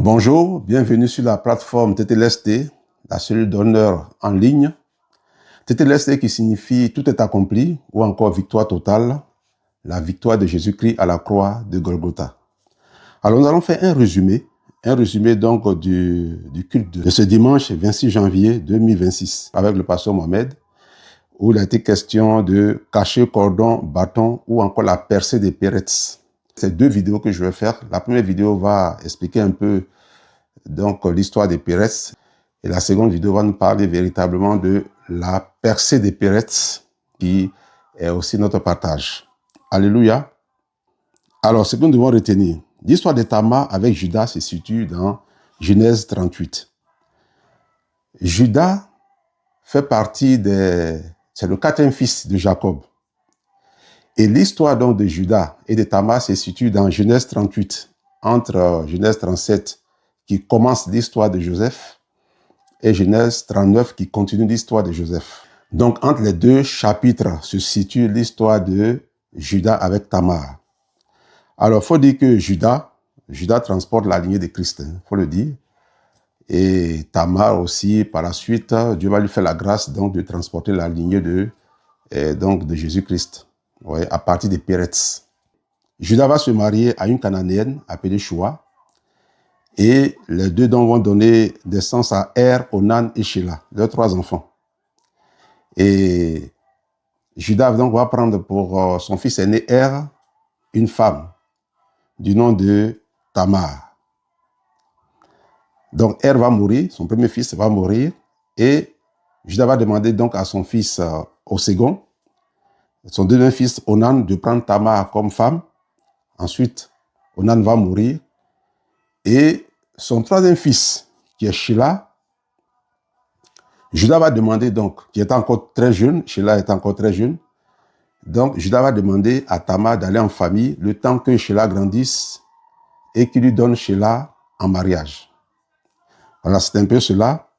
Bonjour, bienvenue sur la plateforme TTLST, la cellule d'honneur en ligne. TTLST qui signifie tout est accompli ou encore victoire totale, la victoire de Jésus-Christ à la croix de Golgotha. Alors nous allons faire un résumé donc du culte de ce dimanche 26 janvier 2026 avec le pasteur Mohamed, où il a été question de cacher cordon, bâton ou encore la percée des Péretz. C'est deux vidéos que je vais faire. La première vidéo va expliquer un peu donc l'histoire des Péretz et la seconde vidéo va nous parler véritablement de la percée des Péretz qui est aussi notre partage. Alléluia. Alors, ce que nous devons retenir, l'histoire de Tamar avec Judas se situe dans Genèse 38. Judas fait partie c'est le quatrième fils de Jacob. Et l'histoire donc de Judas et de Tamar se situe dans Genèse 38, entre Genèse 37 qui commence l'histoire de Joseph et Genèse 39 qui continue l'histoire de Joseph. Donc entre les deux chapitres se situe l'histoire de Judas avec Tamar. Alors il faut dire que Judas transporte la lignée de Christ, il faut le dire. Et Tamar aussi, par la suite, Dieu va lui faire la grâce donc de transporter la lignée de Jésus-Christ. Ouais, à partir des Péretz. Judas va se marier à une Cananéenne appelée Shua. Et les deux donc vont donner naissance à Er, Onan et Shelah, leurs trois enfants. Et Judas donc va prendre pour son fils aîné Er une femme du nom de Tamar. Donc Er va mourir, son premier fils va mourir. Et Judas va demander donc à son fils au second, son deuxième fils, Onan, de prendre Tamar comme femme. Ensuite, Onan va mourir. Et son troisième fils, qui est Shelah, Judas va demander donc, qui est encore très jeune, Shelah est encore très jeune, donc Judas va demander à Tamar d'aller en famille le temps que Shelah grandisse et qu'il lui donne Shelah en mariage. Voilà, c'est un peu cela.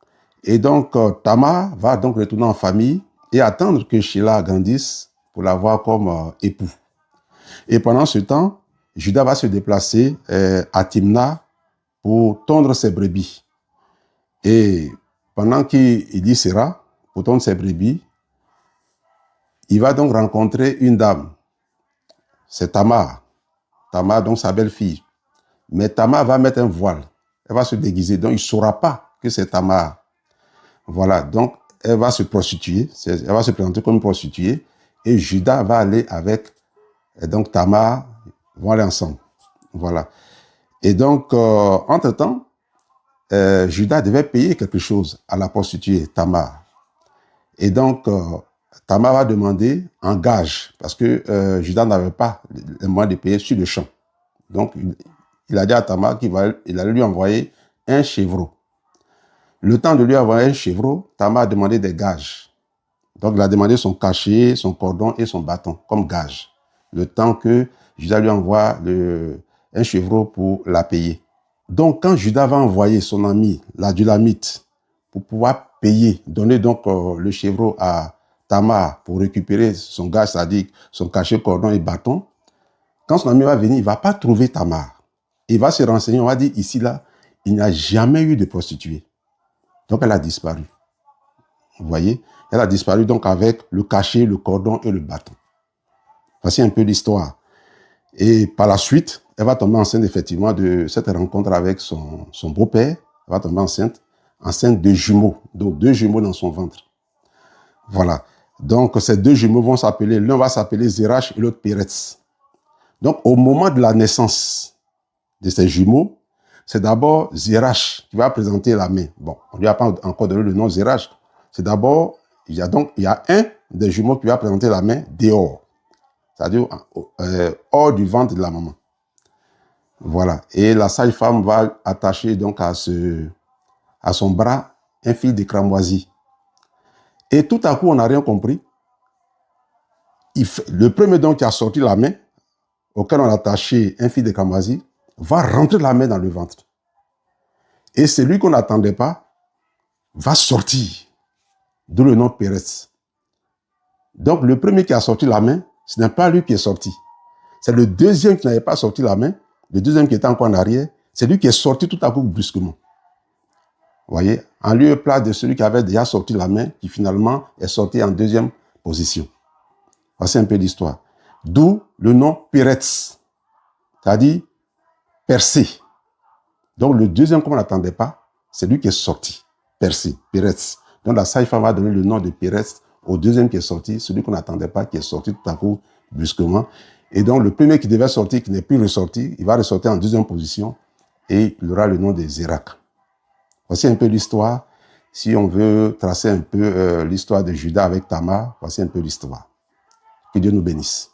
Et donc, Tamar va donc retourner en famille et attendre que Shelah grandisse pour l'avoir comme époux. Et pendant ce temps, Judas va se déplacer à Timna pour tondre ses brebis. Et pendant qu'il y sera, pour tondre ses brebis, il va donc rencontrer une dame. C'est Tamar. Tamar, donc sa belle-fille. Mais Tamar va mettre un voile. Elle va se déguiser. Donc, il ne saura pas que c'est Tamar. Voilà. Donc, elle va se prostituer. Elle va se présenter comme une prostituée. Et Judas va aller avec donc Tamar. Ils vont aller ensemble. Voilà. Et donc, entre-temps, Judas devait payer quelque chose à la prostituée, Tamar. Et donc, Tamar va demander un gage, parce que Judas n'avait pas les moyens de payer sur le champ. Donc, il a dit à Tamar qu'il allait lui envoyer un chevreau. Le temps de lui envoyer un chevreau, Tamar a demandé des gages. Donc, il a demandé son cachet, son cordon et son bâton comme gage. Le temps que Judas lui envoie un chevreau pour la payer. Donc, quand Judas va envoyer son ami, l'Adulamite, pour pouvoir payer, donner donc le chevreau à Tamar pour récupérer son gage, c'est-à-dire son cachet, cordon et bâton, quand son ami va venir, il ne va pas trouver Tamar. Il va se renseigner, on va dire ici, là, il n'y a jamais eu de prostituée. Donc, elle a disparu. Vous voyez? Elle a disparu donc avec le cachet, le cordon et le bâton. Voici un peu l'histoire. Et par la suite, elle va tomber enceinte effectivement de cette rencontre avec son beau-père. Elle va tomber enceinte de jumeaux. Donc, deux jumeaux dans son ventre. Voilà. Donc, ces deux jumeaux vont s'appeler, l'un va s'appeler Zérach et l'autre Péretz. Donc, au moment de la naissance de ces jumeaux, c'est d'abord Zérach qui va présenter la main. Bon, on ne lui a pas encore donné le nom Zérach. C'est d'abord, il y a un des jumeaux qui va présenter la main dehors. C'est-à-dire hors du ventre de la maman. Voilà. Et la sage-femme va attacher donc à son bras un fil de cramoisie. Et tout à coup, on n'a rien compris. Le premier donc qui a sorti la main, auquel on a attaché un fil de cramoisie, va rentrer la main dans le ventre. Et celui qu'on n'attendait pas va sortir. D'où le nom Péretz. Donc le premier qui a sorti la main, ce n'est pas lui qui est sorti. C'est le deuxième qui n'avait pas sorti la main, le deuxième qui était encore en arrière, C'est lui qui est sorti tout à coup brusquement. Vous voyez, en lieu et place de celui qui avait déjà sorti la main, qui finalement est sorti en deuxième position. Voici un peu l'histoire. D'où le nom Peretz, c'est-à-dire percé. Donc le deuxième, comme on n'attendait pas, c'est lui qui est sorti, percé, Peretz. Donc la sage-femme va donner le nom de Peretz au deuxième qui est sorti, celui qu'on n'attendait pas, qui est sorti tout à coup brusquement. Et donc le premier qui devait sortir, qui n'est plus ressorti, il va ressortir en deuxième position et il aura le nom de Zérak. Voici un peu l'histoire. Si on veut tracer un peu l'histoire de Judas avec Tamar, voici un peu l'histoire. Que Dieu nous bénisse.